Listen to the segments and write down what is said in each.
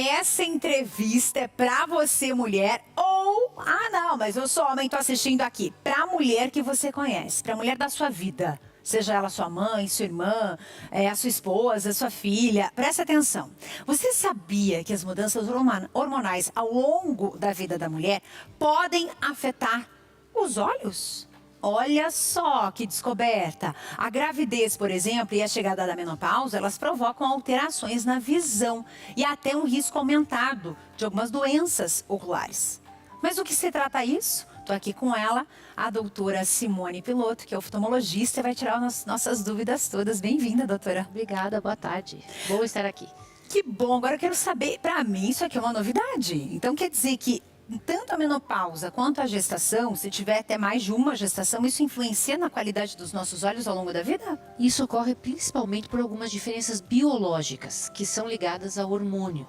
essa entrevista é pra você, mulher, ou... Ah, não, mas eu sou homem, tô assistindo aqui. Pra mulher que você conhece, pra mulher da sua vida. Seja ela sua mãe, sua irmã, a sua esposa, sua filha. Presta atenção. Você sabia que as mudanças hormonais ao longo da vida da mulher podem afetar os olhos? Olha só que descoberta. A gravidez, por exemplo, e a chegada da menopausa, elas provocam alterações na visão e até um risco aumentado de algumas doenças oculares. Mas do que se trata isso? Estou aqui com ela, a doutora Simone Piloto, que é oftalmologista e vai tirar as nossas dúvidas todas. Bem-vinda, doutora. Obrigada, boa tarde. Bom estar aqui. Que bom, agora eu quero saber, para mim isso aqui é uma novidade. Então quer dizer que tanto a menopausa quanto a gestação, se tiver até mais de uma gestação, isso influencia na qualidade dos nossos olhos ao longo da vida? Isso ocorre principalmente por algumas diferenças biológicas que são ligadas ao hormônio.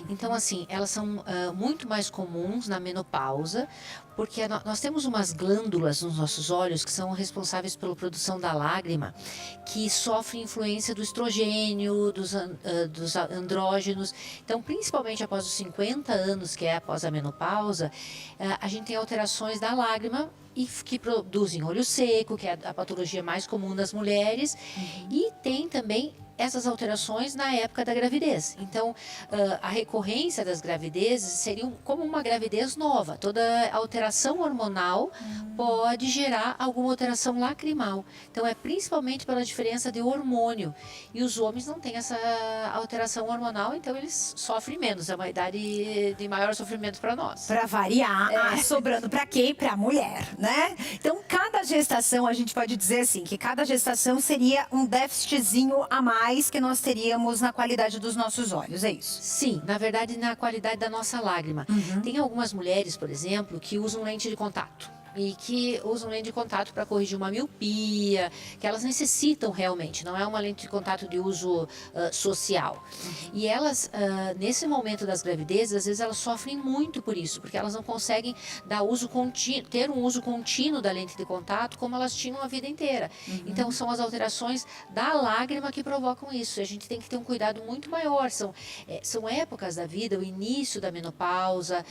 Então, assim, elas são muito mais comuns na menopausa, porque nós temos umas glândulas nos nossos olhos que são responsáveis pela produção da lágrima, que sofrem influência do estrogênio, dos andrógenos. Então, principalmente após os 50 anos, que é após a menopausa, a gente tem alterações da lágrima e que produzem olho seco, que é a patologia mais comum das mulheres, e tem também essas alterações na época da gravidez. Então, a recorrência das gravidezes seria como uma gravidez nova. Toda alteração hormonal pode gerar alguma alteração lacrimal. Então, é principalmente pela diferença de hormônio. E os homens não têm essa alteração hormonal, então eles sofrem menos. É uma idade de maior sofrimento para nós. Para variar, sobrando para quem? Para a mulher, né? Então, cada gestação, a gente pode dizer assim, que cada gestação seria um déficitzinho a mais que nós teríamos na qualidade dos nossos olhos, é isso? Sim, na verdade, na qualidade da nossa lágrima. Tem algumas mulheres, por exemplo, que usam lente de contato. E que usam lente de contato para corrigir uma miopia, que elas necessitam realmente, não é uma lente de contato de uso social. E elas, nesse momento das gravidezes, às vezes elas sofrem muito por isso, porque elas não conseguem ter um uso contínuo da lente de contato como elas tinham a vida inteira. Então, são as alterações da lágrima que provocam isso. A gente tem que ter um cuidado muito maior. São épocas da vida, o início da menopausa,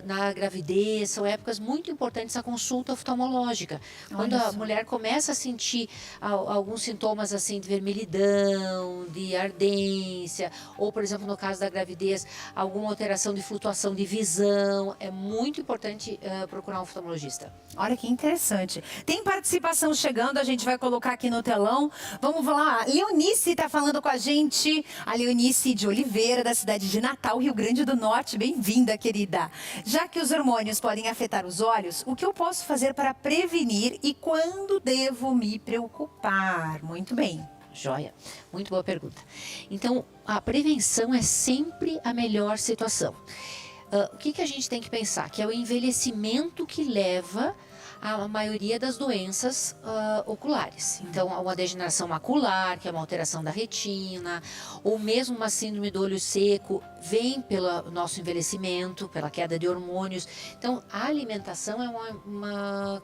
na gravidez, são épocas muito importantes a consulta oftalmológica. Quando a mulher começa a sentir alguns sintomas assim de vermelhidão, de ardência, ou, por exemplo, no caso da gravidez, alguma alteração de flutuação de visão, é muito importante procurar um oftalmologista. Olha que interessante. Tem participação chegando, a gente vai colocar aqui no telão. Vamos lá, Leonice está falando com a gente. A Leonice de Oliveira, da cidade de Natal, Rio Grande do Norte. Bem-vinda, querida. Já que os hormônios podem afetar os olhos, o que eu posso fazer para prevenir e quando devo me preocupar? Muito bem. Joia, muito boa pergunta. Então, a prevenção é sempre a melhor situação. O que a gente tem que pensar? Que é o envelhecimento que leva a maioria das doenças oculares. Então, uma degeneração macular, que é uma alteração da retina, ou mesmo uma síndrome do olho seco, vem pelo nosso envelhecimento, pela queda de hormônios. Então, a alimentação é uma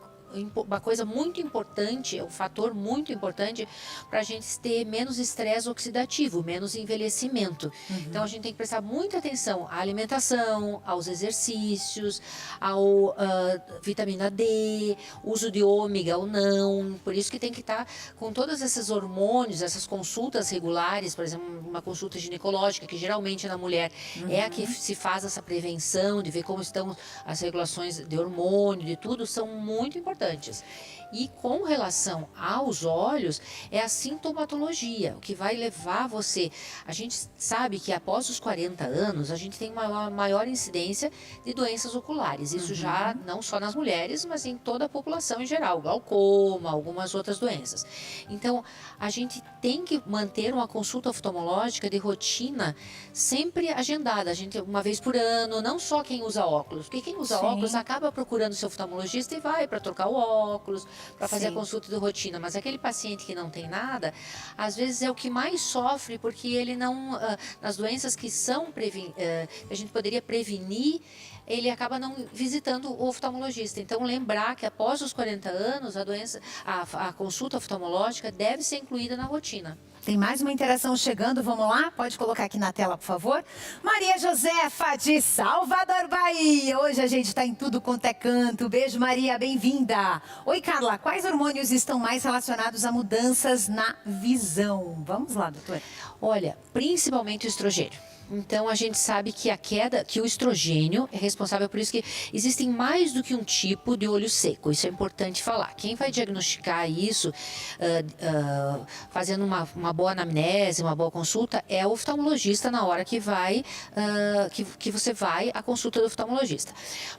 coisa muito importante, é um fator muito importante para a gente ter menos estresse oxidativo, menos envelhecimento. Então, a gente tem que prestar muita atenção à alimentação, aos exercícios, ao vitamina D, uso de ômega ou não. Por isso que tem que estar com todos esses hormônios, essas consultas regulares, por exemplo, uma consulta ginecológica, que geralmente na mulher é a que se faz essa prevenção, de ver como estão as regulações de hormônio, de tudo, são muito importantes. E com relação aos olhos, é a sintomatologia, o que vai levar você. A gente sabe que após os 40 anos, a gente tem uma maior incidência de doenças oculares. Isso já não só nas mulheres, mas em toda a população em geral, glaucoma, algumas outras doenças. Então, a gente tem que manter uma consulta oftalmológica de rotina sempre agendada. A gente, uma vez por ano, não só quem usa óculos, porque quem usa óculos acaba procurando seu oftalmologista e vai para trocar o óculos, para fazer a consulta de rotina, mas aquele paciente que não tem nada, às vezes é o que mais sofre, porque ele não, nas doenças que a gente poderia prevenir, ele acaba não visitando o oftalmologista. Então, lembrar que após os 40 anos, a consulta oftalmológica deve ser incluída na rotina. Tem mais uma interação chegando, vamos lá? Pode colocar aqui na tela, por favor. Maria Josefa, de Salvador, Bahia. Hoje a gente está em tudo quanto é canto. Beijo, Maria, bem-vinda. Oi, Carla, quais hormônios estão mais relacionados a mudanças na visão? Vamos lá, doutora. Olha, principalmente o estrogênio. Então, a gente sabe que que o estrogênio é responsável por isso, que existem mais do que um tipo de olho seco. Isso é importante falar. Quem vai diagnosticar isso, fazendo uma boa anamnese, uma boa consulta, é o oftalmologista na hora que que você vai à consulta do oftalmologista.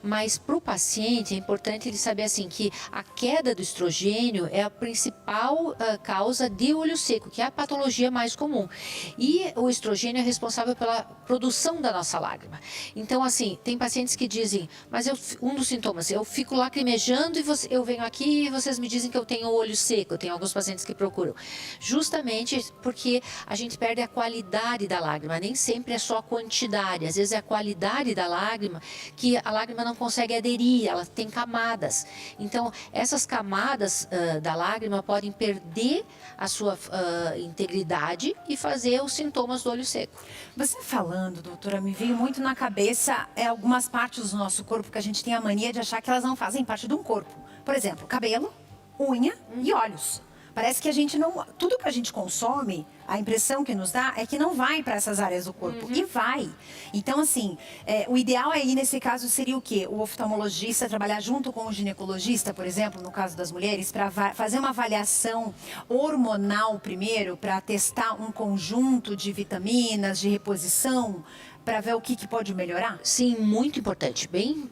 Mas para o paciente é importante ele saber assim que a queda do estrogênio é a principal causa de olho seco, que é a patologia mais comum. E o estrogênio é responsável pela produção da nossa lágrima. Então, assim, tem pacientes que dizem, mas um dos sintomas, eu fico lacrimejando e eu venho aqui e vocês me dizem que eu tenho olho seco. Eu tenho alguns pacientes que procuram. Justamente porque a gente perde a qualidade da lágrima, nem sempre é só a quantidade, às vezes é a qualidade da lágrima, que a lágrima não consegue aderir, ela tem camadas. Então, essas camadas da lágrima podem perder a sua integridade e fazer os sintomas do olho seco. Você falando, doutora, me veio muito na cabeça algumas partes do nosso corpo que a gente tem a mania de achar que elas não fazem parte de um corpo. Por exemplo, cabelo, unha e olhos. Parece que a gente não... Tudo que a gente consome, a impressão que nos dá é que não vai para essas áreas do corpo. E vai. Então, assim, o ideal aí, nesse caso, seria o quê? O oftalmologista trabalhar junto com o ginecologista, por exemplo, no caso das mulheres, para fazer uma avaliação hormonal primeiro, para testar um conjunto de vitaminas, de reposição, para ver o que pode melhorar? Sim, muito importante. Bem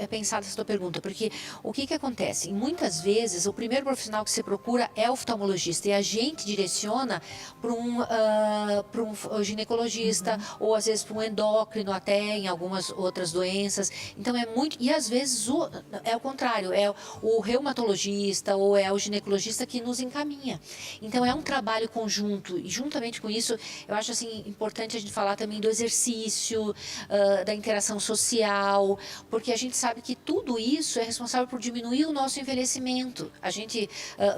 pensada essa tua pergunta, porque o que acontece? Muitas vezes, o primeiro profissional que você procura é o oftalmologista e a gente direciona para um ginecologista ou às vezes para um endócrino até em algumas outras doenças. Então é muito... E às vezes é o contrário, é o reumatologista ou é o ginecologista que nos encaminha. Então é um trabalho conjunto e juntamente com isso, eu acho assim importante a gente falar também do exercício, da interação social, porque a gente sabe que tudo isso é responsável por diminuir o nosso envelhecimento, a gente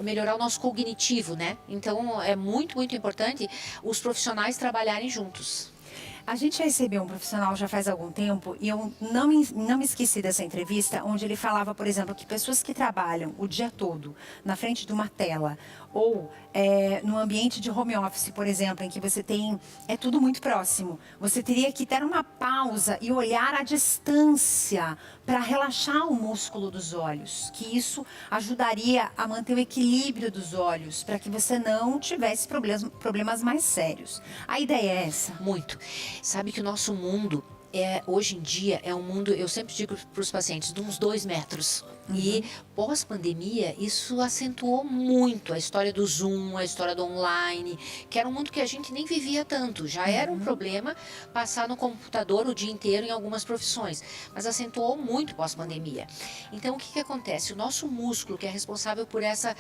melhorar o nosso cognitivo, né? Então é muito, muito importante os profissionais trabalharem juntos. A gente recebeu um profissional já faz algum tempo e eu não me esqueci dessa entrevista, onde ele falava, por exemplo, que pessoas que trabalham o dia todo na frente de uma tela ou no ambiente de home office, por exemplo, em que você tem... É tudo muito próximo. Você teria que ter uma pausa e olhar à distância para relaxar o músculo dos olhos, que isso ajudaria a manter o equilíbrio dos olhos, para que você não tivesse problemas mais sérios. A ideia é essa? Muito. Sabe que o nosso mundo, hoje em dia, é um mundo, eu sempre digo para os pacientes, de uns 2 metros. E pós-pandemia, isso acentuou muito a história do Zoom, a história do online, que era um mundo que a gente nem vivia tanto. Já era um problema passar no computador o dia inteiro em algumas profissões, mas acentuou muito pós-pandemia. Então, o que acontece? O nosso músculo, que é responsável por essa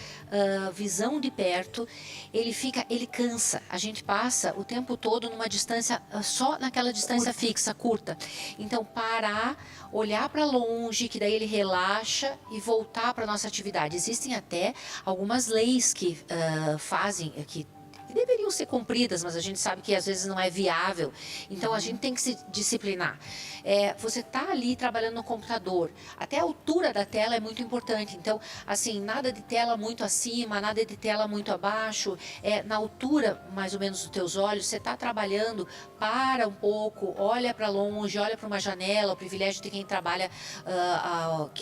visão de perto, ele cansa. A gente passa o tempo todo numa distância, só naquela distância fixa, curta. Então, parar, olhar para longe, que daí ele relaxa e voltar para a nossa atividade. Existem até algumas leis que fazem, que deveriam ser cumpridas, mas a gente sabe que às vezes não é viável. Então, a gente tem que se disciplinar. Você está ali trabalhando no computador, até a altura da tela é muito importante. Então, assim, nada de tela muito acima, nada de tela muito abaixo. Na altura, mais ou menos, dos teus olhos, você está trabalhando, para um pouco, olha para longe, olha para uma janela. O privilégio de quem trabalha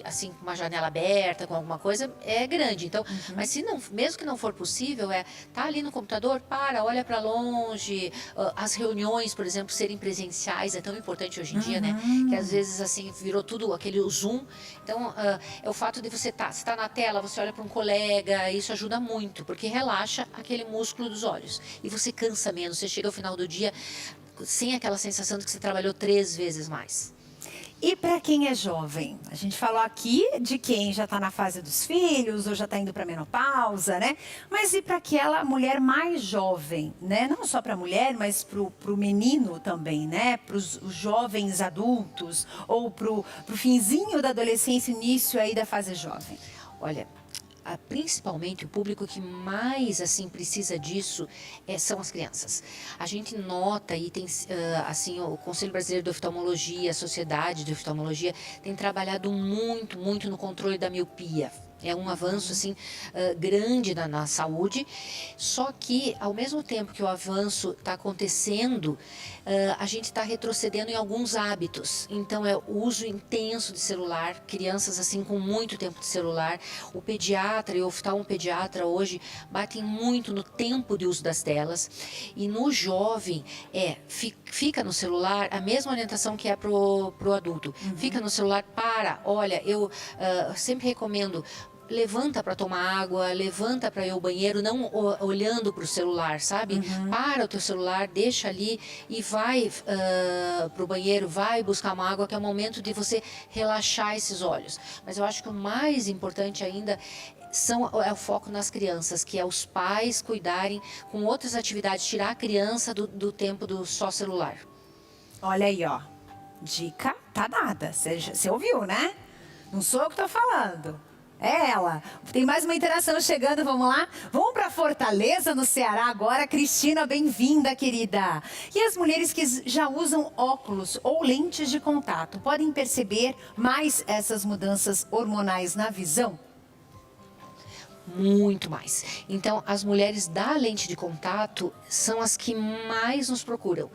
assim, com uma janela aberta, com alguma coisa, é grande. Então, mas se não, mesmo que não for possível, tá ali no computador, olha para longe. As reuniões, por exemplo, serem presenciais é tão importante hoje em dia, né? Que às vezes assim virou tudo aquele Zoom. Então é o fato de você tá na tela, você olha para um colega, isso ajuda muito, porque relaxa aquele músculo dos olhos e você cansa menos. Você chega ao final do dia sem aquela sensação de que você trabalhou 3 vezes mais. E para quem é jovem? A gente falou aqui de quem já está na fase dos filhos ou já está indo para a menopausa, né? Mas e para aquela mulher mais jovem, né? Não só para a mulher, mas para o menino também, né? Para os jovens adultos ou para o finzinho da adolescência, início aí da fase jovem. Olha, principalmente o público que mais assim precisa disso são as crianças. A gente nota e tem assim o Conselho Brasileiro de Oftalmologia, a Sociedade de Oftalmologia tem trabalhado muito no controle da miopia. É um avanço assim grande na saúde, só que ao mesmo tempo que o avanço está acontecendo, a gente está retrocedendo em alguns hábitos. Então é o uso intenso de celular, crianças assim com muito tempo de celular. O pediatra e o oftalmopediatra hoje batem muito no tempo de uso das telas, e no jovem fica no celular a mesma orientação que é pro adulto. Fica no celular, olha, eu sempre recomendo, levanta para tomar água, levanta para ir ao banheiro, não olhando para o celular, sabe? Para o teu celular, deixa ali e vai para o banheiro, vai buscar uma água, que é o momento de você relaxar esses olhos. Mas eu acho que o mais importante ainda é o foco nas crianças, que é os pais cuidarem com outras atividades, tirar a criança do tempo do só celular. Olha aí, ó. Dica tá dada. Você ouviu, né? Não sou eu que tô falando. É ela. Tem mais uma interação chegando, vamos lá? Vamos para Fortaleza, no Ceará agora. Cristina, bem-vinda, querida. E as mulheres que já usam óculos ou lentes de contato podem perceber mais essas mudanças hormonais na visão? Muito mais. Então, as mulheres da lente de contato são as que mais nos procuram.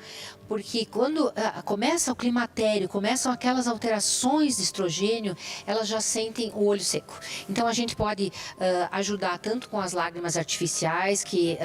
Porque quando começa o climatério, começam aquelas alterações de estrogênio, elas já sentem o olho seco. Então, a gente pode ajudar tanto com as lágrimas artificiais, que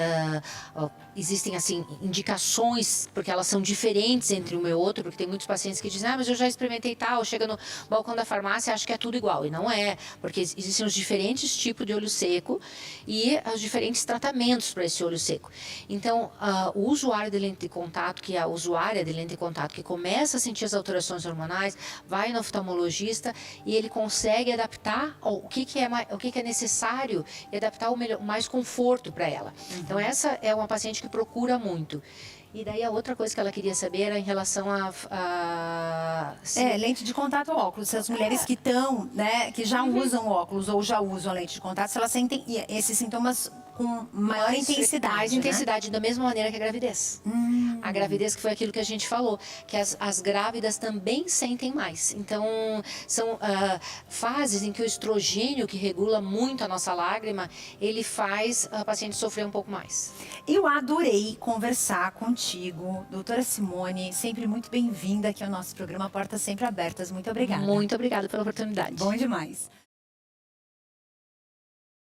existem assim indicações, porque elas são diferentes entre um e outro, porque tem muitos pacientes que dizem, mas eu já experimentei tal, chega no balcão da farmácia e acha que é tudo igual. E não é, porque existem os diferentes tipos de olho seco e os diferentes tratamentos para esse olho seco. Então, o usuário de lente de contato, que é a usuária de lente de contato, que começa a sentir as alterações hormonais, vai no oftalmologista e ele consegue adaptar o que é necessário e adaptar o mais conforto para ela. Então, essa é uma paciente que procura muito. E daí a outra coisa que ela queria saber era em relação lente de contato ou óculos. Se as mulheres que estão, né, que já usam óculos ou já usam a lente de contato, se elas sentem esses sintomas com maior intensidade. Mais intensidade, da mesma maneira que a gravidez. A gravidez, que foi aquilo que a gente falou, que as grávidas também sentem mais. Então, são fases em que o estrogênio, que regula muito a nossa lágrima, ele faz a paciente sofrer um pouco mais. Eu adorei conversar contigo, doutora Simone, sempre muito bem-vinda aqui ao nosso programa, portas sempre abertas. Muito obrigada. Muito obrigada pela oportunidade. Bom demais.